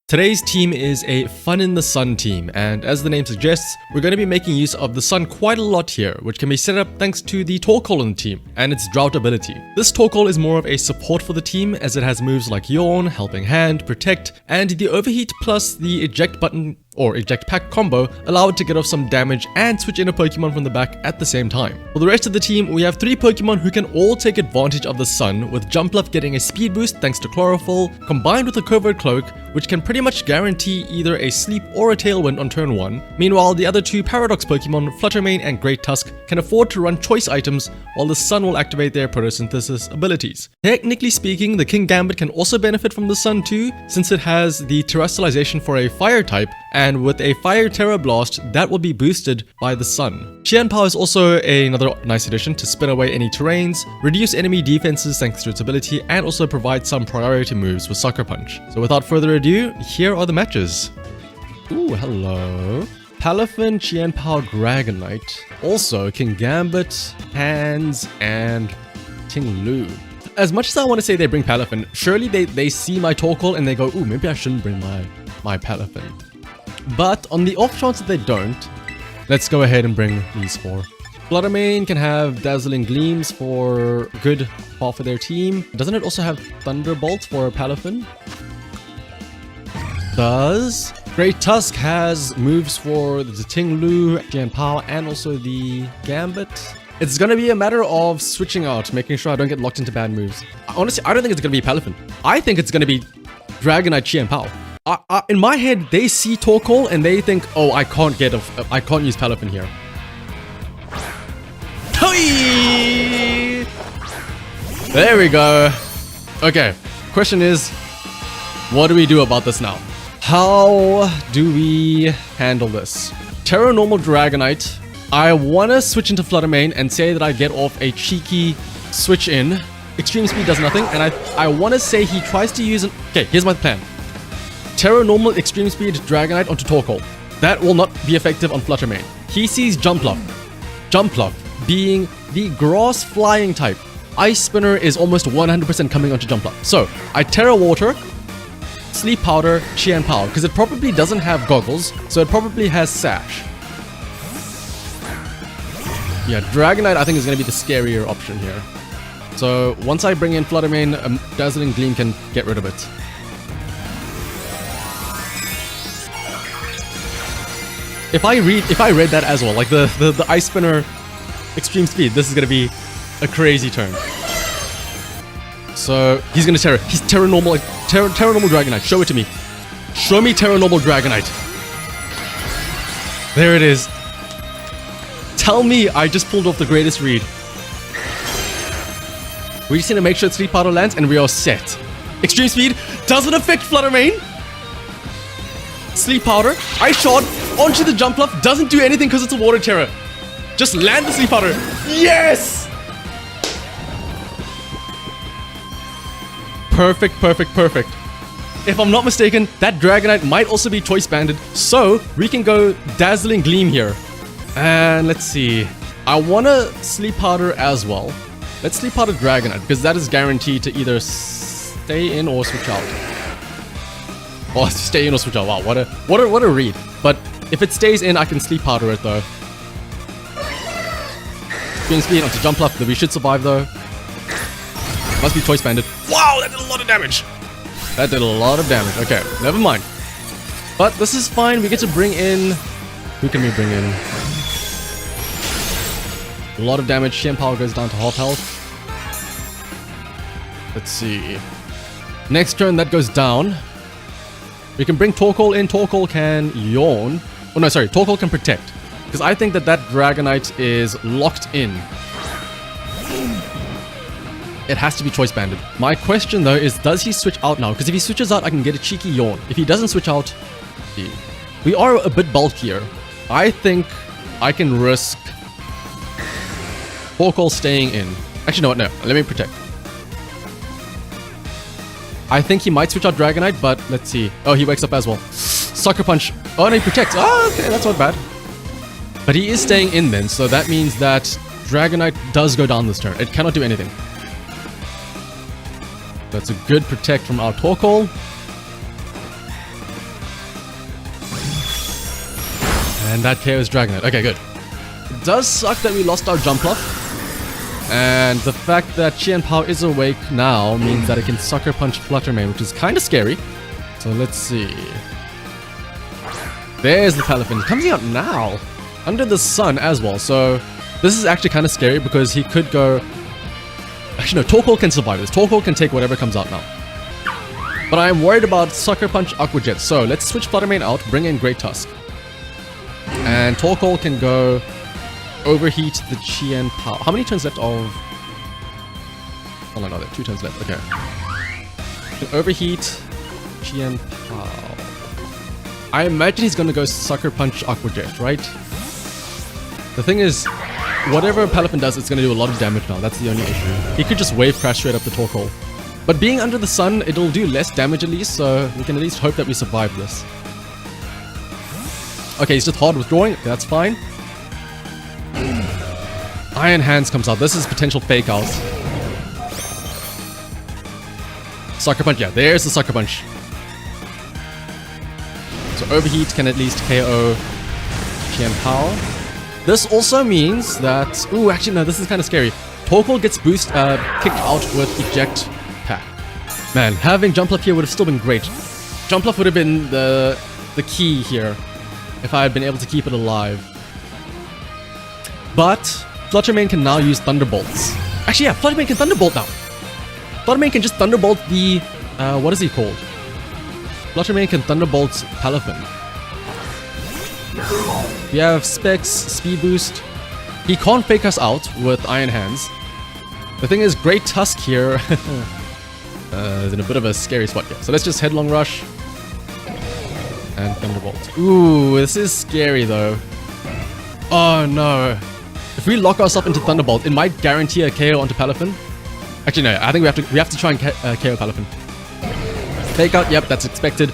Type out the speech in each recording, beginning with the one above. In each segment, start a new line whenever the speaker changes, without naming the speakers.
Today's team is a Fun in the Sun team, and as the name suggests, we're going to be making use of the sun quite a lot here, which can be set up thanks to the torkoal in the team and its drought ability. This torkoal is more of a support for the team as it has moves like Yawn, Helping Hand, Protect, and the Overheat plus the Eject button or Eject Pack combo allow it to get off some damage and switch in a Pokemon from the back at the same time. For the rest of the team, we have 3 Pokemon who can all take advantage of the sun, with Jumpluff getting a speed boost thanks to Chlorophyll, combined with a Covert Cloak, which can pretty much guarantee either a sleep or a tailwind on turn 1. Meanwhile, the other 2 Paradox Pokemon, Flutter Mane and Great Tusk, can afford to run choice items while the sun will activate their photosynthesis abilities. Technically speaking, the King Gambit can also benefit from the sun too, since it has the terrestrialization for a fire type, and with a Fire Terra Blast, that will be boosted by the sun. Xianpao is also another nice addition to spin away any terrains, reduce enemy defenses thanks to its ability, and also provide some priority moves with Sucker Punch. So without further adu, here are the matches. Ooh, hello. Palafin, Xianpao, Dragonite. Also, King Gambit, Hands, and Ting-Lu. As much as I want to say they bring Palafin, surely they see my torkoal and they go, ooh, maybe I shouldn't bring my Palafin. But on the off chance that they don't, let's go ahead and bring these 4. Flutter Mane can have Dazzling Gleams for good half of their team. Doesn't it also have Thunderbolt for Palafin? Does. Great Tusk has moves for the Ting-Lu, Xianpao, and also the Gambit. It's gonna be a matter of switching out, making sure I don't get locked into bad moves. Honestly, I don't think it's gonna be Palafin. I think it's gonna be Dragonite Xianpao. In my head, they see torkoal and they think, oh, I can't use Palafin here. There we go. Okay, question is, what do we do about this now? How do we handle this? Terra Normal Dragonite. I want to switch into Flutter Mane and say that I get off a cheeky switch in. Extreme Speed does nothing, and I want to say he tries to use an... Okay, here's my plan. Terra Normal Extreme Speed Dragonite onto torkoal. That will not be effective on Flutter Mane. He sees Jumpluff. Jumpluff being the grass flying type. Ice Spinner is almost 100% coming onto Jumpluff. So, I Terra Water, Sleep Powder, Xianpao, because it probably doesn't have goggles, so it probably has Sash. Yeah, Dragonite I think is going to be the scarier option here. So, once I bring in Flutter Mane, Dazzling Gleam can get rid of it. If I read that as well, like the Ice Spinner Extreme Speed, this is gonna be a crazy turn. So he's gonna Terra. He's Terra Normal Dragonite. Show it to me. Show me Terra Normal Dragonite. There it is. Tell me I just pulled off the greatest read. We just need to make sure Sleep Powder lands and we are set. Extreme Speed doesn't affect Flutter Mane. Sleep Powder, Ice Shot onto the Jumpluff, doesn't do anything because it's a Water Terror. Just land the Sleep Powder. Yes! Perfect, perfect, perfect. If I'm not mistaken, that Dragonite might also be choice banded, so we can go Dazzling Gleam here. And let's see. I want to Sleep Powder as well. Let's Sleep Powder Dragonite because that is guaranteed to either stay in or switch out. Oh, stay in or switch out. Wow, what a read. But if it stays in, I can Sleep Powder it though. Extreme Speed onto Jumpluff. We should survive though. Must be choice banded. Wow, that did a lot of damage. That did a lot of damage. Okay, never mind. But this is fine. We get to bring in... Who can we bring in? A lot of damage. Xianpao goes down to half health. Let's see. Next turn, that goes down. We can bring torkoal in. Torkoal can Yawn. Oh no, sorry. Torkoal can Protect. Because I think that Dragonite is locked in. It has to be choice banded. My question though is, does he switch out now? Because if he switches out, I can get a cheeky Yawn. If he doesn't switch out, we are a bit bulkier. I think I can risk torkoal staying in. Actually, no, no. Let me Protect. I think he might switch out Dragonite, but let's see. Oh, he wakes up as well. Sucker Punch. Oh, no, he protects. Oh, okay, that's not bad. But he is staying in then, so that means that Dragonite does go down this turn. It cannot do anything. That's a good protect from our torkoal. And that KO's Dragonite. Okay, good. It does suck that we lost our Jumpluff. And the fact that Qian Pao is awake now means that it can Sucker Punch Flutter Mane, which is kind of scary. So let's see. There's the Palafin. He's coming out now. Under the sun as well. So this is actually kind of scary because he could go... Actually, no. Torkoal can survive this. Torkoal can take whatever comes out now. But I'm worried about Sucker Punch Aqua Jet. So let's switch Flutter Mane out. Bring in Great Tusk. And Torkoal can go... Overheat the Qian Pao. How many turns left of... Oh no, there are 2 turns left. Okay. Overheat Qian Pao. I imagine he's gonna go Sucker Punch Aqua Jet, right? The thing is, whatever Palafin does, it's gonna do a lot of damage now. That's the only issue. He could just wave crash straight up the Torkoal. But being under the sun, it'll do less damage at least, so we can at least hope that we survive this. Okay, he's just hard withdrawing. Okay, that's fine. Iron Hands comes out. This is potential fake out. Sucker Punch. Yeah, there's the Sucker Punch. So Overheat can at least KO Qian Pao. This also means that... Ooh, actually, no, this is kind of scary. Torkoal gets kicked out with Eject Pack. Man, having Jumpluff here would have still been great. Jumpluff would have been the key here if I had been able to keep it alive. But Flutter Mane can now use Thunderbolts. Actually, yeah, Flutter Mane can Thunderbolt now. Flutter Mane can just Thunderbolt the... what is he called? Flutter Mane can Thunderbolt Palafin. We have Specs, Speed Boost. He can't fake us out with Iron Hands. The thing is, Great Tusk here is in a bit of a scary spot here. So let's just Headlong Rush. And Thunderbolt. Ooh, this is scary though. Oh no. If we lock ourselves into Thunderbolt, it might guarantee a KO onto Palafin. Actually, no. I think we have to try and KO Palafin. Fake out. Yep, that's expected.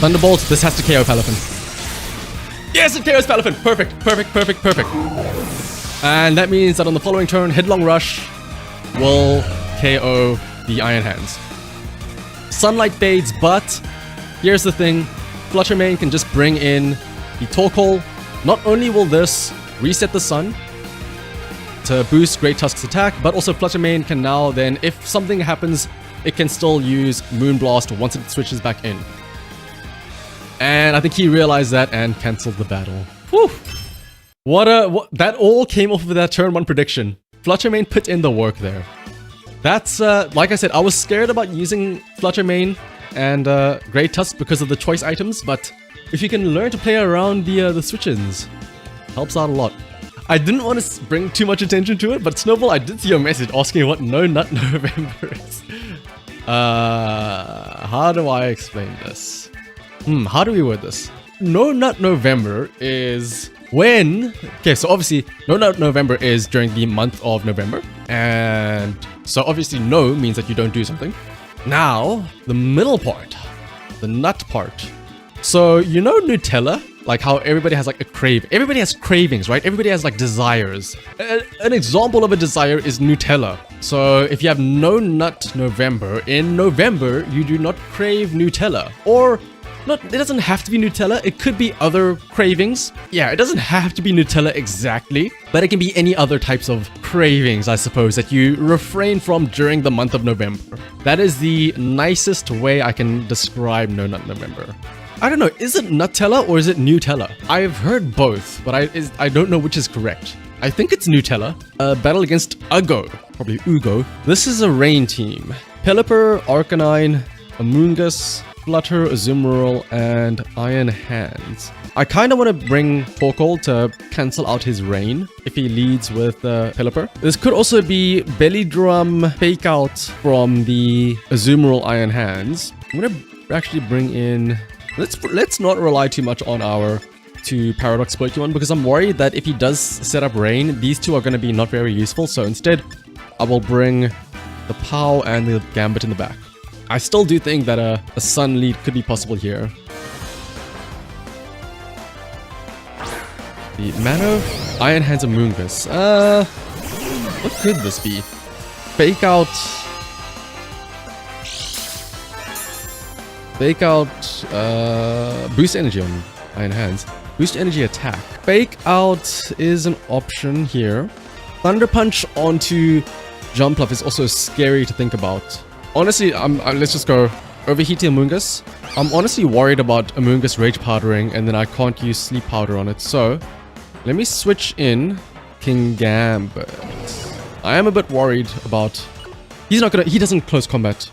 Thunderbolt. This has to KO Palafin. Yes, it KOs Palafin. Perfect. Perfect. Perfect. Perfect. And that means that on the following turn, Headlong Rush will KO the Iron Hands. Sunlight fades, but here's the thing: Flutter Mane can just bring in the Torkoal. Not only will this reset the sun to boost Great Tusk's attack, but also Flutter Mane can now then, if something happens, it can still use Moonblast once it switches back in. And I think he realized that and cancelled the battle. Whew! That all came off of that turn 1 prediction. Flutter Mane put in the work there. That's, like I said, I was scared about using Flutter Mane and Great Tusk because of the choice items, but if you can learn to play around the switch-ins, helps out a lot. I didn't want to bring too much attention to it, but Snowball, I did see your message asking what No Nut November is. How do I explain this? How do we word this? No Nut November is when... Okay, so obviously, No Nut November is during the month of November. And so obviously no means that you don't do something. Now, the middle part, the nut part. So, you know Nutella? Like how everybody has like a crave. Everybody has cravings, right? Everybody has like desires. An example of a desire is Nutella. So if you have No Nut November, in November, you do not crave Nutella. Or, not, it doesn't have to be Nutella. It could be other cravings. Yeah, it doesn't have to be Nutella exactly. But it can be any other types of cravings, I suppose, that you refrain from during the month of November. That is the nicest way I can describe No Nut November. I don't know, is it Nutella or is it Nutella? I've heard both, but I don't know which is correct. I think it's Nutella. Battle against Ugo, probably Ugo. This is a rain team. Pelipper, Arcanine, Amoonguss, Flutter, Azumarill, and Iron Hands. I kind of want to bring Torkoal to cancel out his rain if he leads with Pelipper. This could also be Belly Drum Fake Out from the Azumarill Iron Hands. I'm going to actually bring in... Let's not rely too much on our 2 Paradox Pokemon because I'm worried that if he does set up Rain, these 2 are going to be not very useful. So instead, I will bring the Pow and the Gambit in the back. I still do think that a Sun lead could be possible here. The Mano, Iron Hands, and Moongus. What could this be? Fake Out... Fake Out, Boost Energy on Iron Hands. Boost energy attack. Fake out is an option here. Thunder Punch onto Jumpluff is also scary to think about. Honestly, let's just go. Overheating Amoonguss. I'm honestly worried about Amoonguss Rage Powdering, and then I can't use Sleep Powder on it. So, let me switch in King Gambit. I am a bit worried about... He doesn't close combat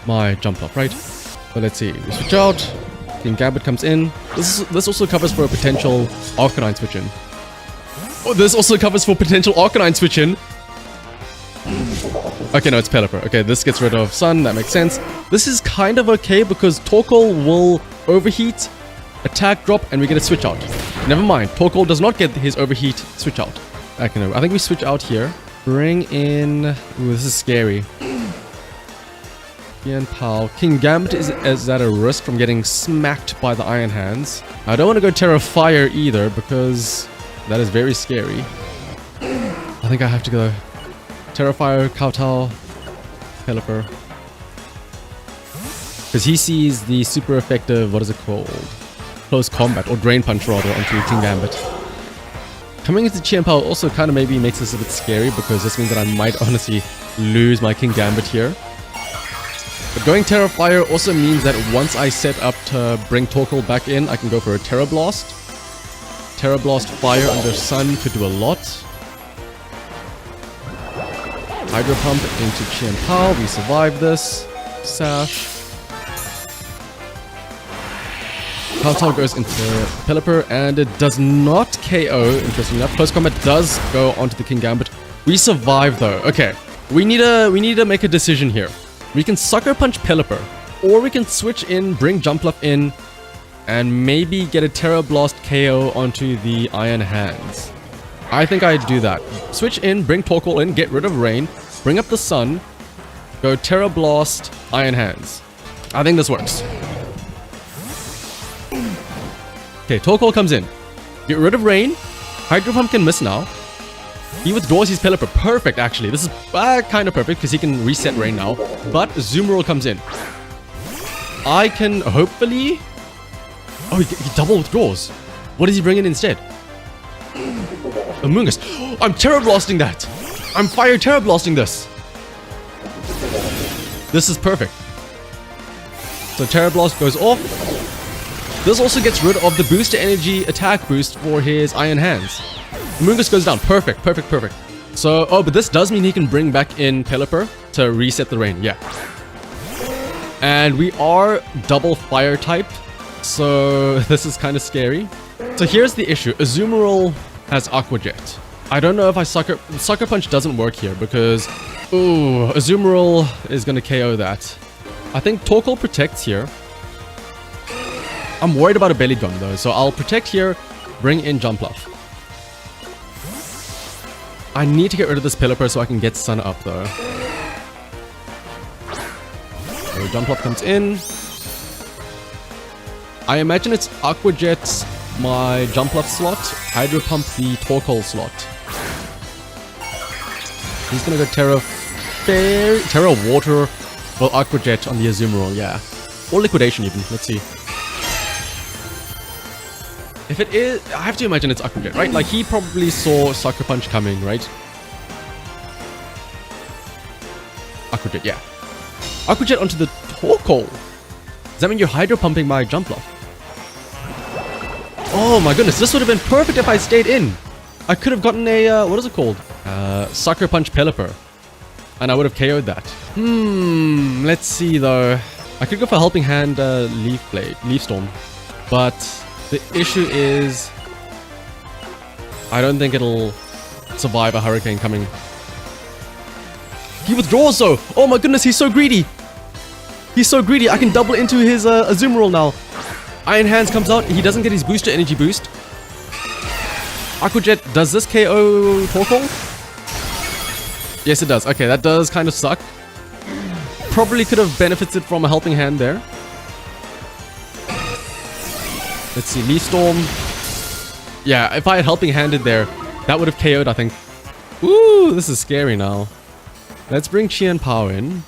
my Jumpluff, right? But let's see. We switch out. King Gambit comes in. This also covers for a potential Arcanine switch in. Oh, this also covers for potential Arcanine switch in. Okay, no, it's Pelipper. Okay, this gets rid of Sun. That makes sense. This is kind of okay because Torkoal will overheat, attack drop, and we get a switch out. Never mind. Torkoal does not get his overheat switch out. I think we switch out here. Bring in... Ooh, this is scary. Ian Pal. King Gambit is at a risk from getting smacked by the Iron Hands. I don't want to go Terra Fire either because that is very scary. I think I have to go Terra Fire, Kowtow, Pelipper. Because he sees the super effective, what is it called? Close combat, or Drain Punch rather, onto King Gambit. Coming into Chien-Pao also kind of maybe makes this a bit scary because this means that I might honestly lose my King Gambit here. But going Terra Fire also means that once I set up to bring Torkoal back in, I can go for a Terra Blast. Terra Blast Fire under Sun could do a lot. Hydro Pump into Chien-Pao. We survive this. Sash. Kowtow goes into Pelipper, and it does not KO, interestingly enough. Close combat does go onto the King Gambit. We survive though. Okay. We need to make a decision here. We can Sucker Punch Pelipper, or we can switch in, bring Jumpluff in, and maybe get a Terra Blast KO onto the Iron Hands. I think I'd do that. Switch in, bring Torkoal in, get rid of Rain, bring up the Sun, go Terra Blast, Iron Hands. I think this works. Okay, Torkoal comes in. Get rid of Rain. Hydro Pump can miss now. He withdraws his Pelipper. Perfect, actually. This is kind of perfect because he can reset Rain now. But Azumarill comes in. I can hopefully... Oh, he double withdraws. What does he bring in instead? Amoonguss. I'm Terra Blasting that. I'm Fire Terra Blasting this. This is perfect. So Terra Blast goes off. This also gets rid of the booster energy attack boost for his Iron Hands. Amoonguss goes down. Perfect, perfect, perfect. So, oh, but this does mean he can bring back in Pelipper to reset the Rain. Yeah. And we are double fire type. So this is kind of scary. So here's the issue. Azumarill has Aqua Jet. I don't know if Sucker Punch doesn't work here because... Ooh, Azumarill is going to KO that. I think Torkoal protects here. I'm worried about a Belly Drum though, so I'll protect here, bring in Jumpluff. I need to get rid of this Pelipper so I can get Sun up though. So Jumpluff comes in. I imagine it's Aqua Jet my Jumpluff slot, Hydro Pump the Torkoal slot. He's gonna go Terra Water, well Aqua Jet on the Azumarill, yeah. Or Liquidation even, let's see. If it is, I have to imagine it's Aqua Jet, right? Like he probably saw Sucker Punch coming, right? Aqua Jet, yeah. Aqua Jet onto the Torkoal. Does that mean you're Hydro Pumping my Jumpluff? Oh my goodness, this would have been perfect if I stayed in. I could have gotten a, what is it called? Sucker Punch Pelipper. And I would have KO'd that. Let's see though. I could go for Helping Hand Leaf Storm. But the issue is... I don't think it'll survive a Hurricane coming. He withdraws though! Oh my goodness, he's so greedy! He's so greedy, I can double into his Azumarill now. Iron Hands comes out, he doesn't get his booster energy boost. Aqua Jet, does this KO Torkoal? Yes it does. Okay, that does kind of suck. Probably could have benefited from a Helping Hand there. Let's see, Leaf Storm. Yeah, if I had Helping Handed there, that would have KO'd, I think. Ooh, this is scary now. Let's bring Chien-Pao in.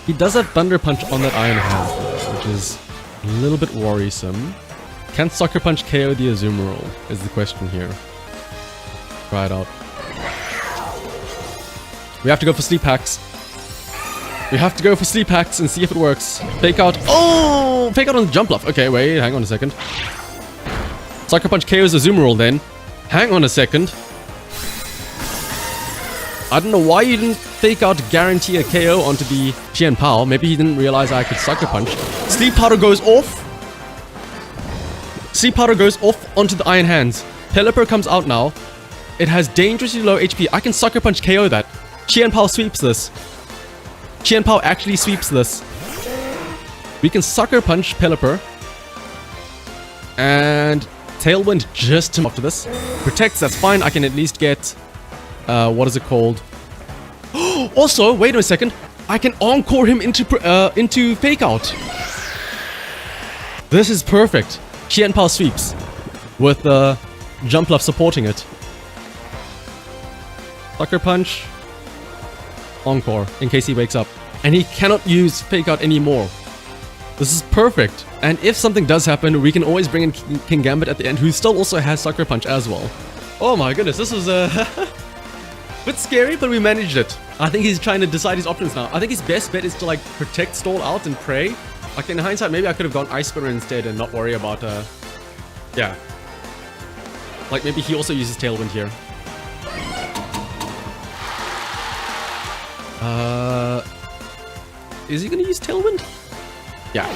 He does have Thunder Punch on that Iron Hand, which is a little bit worrisome. Can Sucker Punch KO the Azumarill? Is the question here. Try it out. We have to go for sleep hacks. We have to go for sleep hacks and see if it works. Fake out. Oh! Fake out on the Jumpluff. Okay, wait, hang on a second. Sucker Punch KOs Azumarill then. Hang on a second. I don't know why you didn't fake out to guarantee a KO onto the Chien-Pao. Maybe he didn't realize I could Sucker Punch. Sleep Powder goes off. Sleep Powder goes off onto the Iron Hands. Pelipper comes out now. It has dangerously low HP. I can Sucker Punch KO that. Chien-Pao sweeps this. Chien-Pao actually sweeps this. We can Sucker Punch Pelipper. And Tailwind just after this. Protects, that's fine. I can at least get... what is it called? Also, wait a second. I can Encore him into Fake Out. This is perfect. Chien-Pao sweeps. With Jumpluff supporting it. Sucker Punch. Encore, in case he wakes up. And he cannot use Fake Out anymore. This is perfect. And if something does happen, we can always bring in King Gambit at the end, who still also has Sucker Punch as well. Oh my goodness, this was a bit scary, but we managed it. I think he's trying to decide his options now. I think his best bet is to like protect, stall out, and pray. Like in hindsight, maybe I could have gone Ice Spinner instead and not worry about yeah. Like maybe he also uses Tailwind here. Is he gonna use Tailwind? Yeah.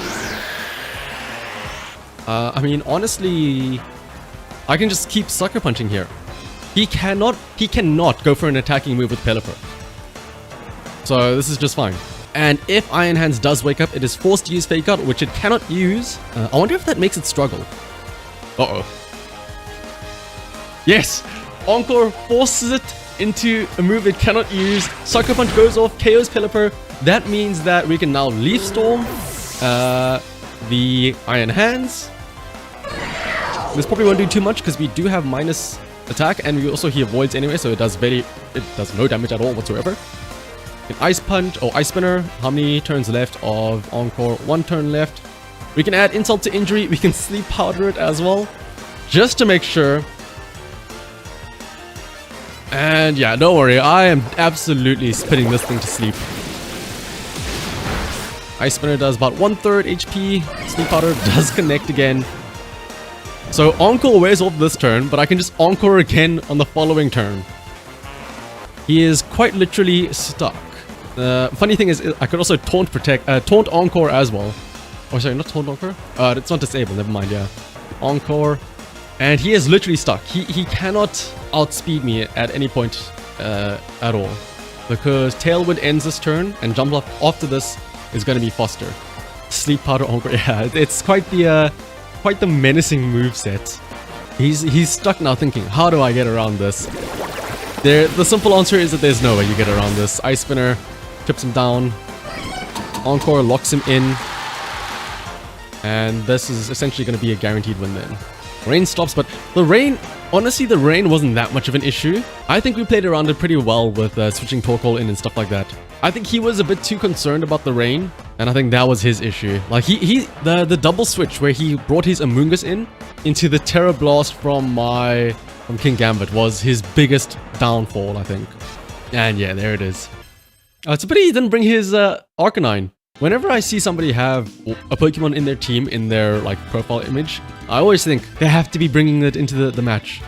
I mean, honestly, I can just keep Sucker Punching here. He cannot go for an attacking move with Pelipper. So this is just fine. And if Iron Hands does wake up, it is forced to use Fake Out, which it cannot use. I wonder if that makes it struggle. Uh-oh. Yes! Encore forces it into a move it cannot use. Sucker Punch goes off, KOs Pelipper. That means that we can now Leaf Storm the Iron Hands. This probably won't do too much because we do have minus attack, and he avoids anyway, so it does no damage at all whatsoever. An Ice Punch or Ice Spinner. How many turns left of Encore? 1 turn left. We can add Insult to Injury. We can Sleep Powder it as well, just to make sure. And yeah, don't worry, I am absolutely spitting this thing to sleep. Ice Spinner does about 1/3 HP. Sleep Powder does connect again. So Encore wears off this turn, but I can just Encore again on the following turn. He is quite literally stuck. Funny thing is, I could also Taunt Encore as well. Oh, sorry, not Taunt Encore? It's not disabled, never mind, yeah. Encore. And he is literally stuck. He cannot outspeed me at any point at all. Because Tailwind ends this turn, and Jumpluff after this is going to be Foster. Sleep Powder Encore, yeah, it's quite the menacing moveset. He's stuck now thinking, how do I get around this? The simple answer is that there's no way you get around this. Ice Spinner trips him down. Encore locks him in. And this is essentially going to be a guaranteed win then. Rain stops, but the rain, honestly, the rain wasn't that much of an issue. I think we played around it pretty well with switching torkoal in and stuff like that. I think he was a bit too concerned about the rain, and I think that was his issue. Like the double switch where he brought his Amoonguss into the Terror Blast from King Gambit was his biggest downfall, I think. And yeah, there it is. It's a pity he didn't bring his Arcanine. Whenever I see somebody have a Pokemon in their team, in their like profile image, I always think they have to be bringing it into the match.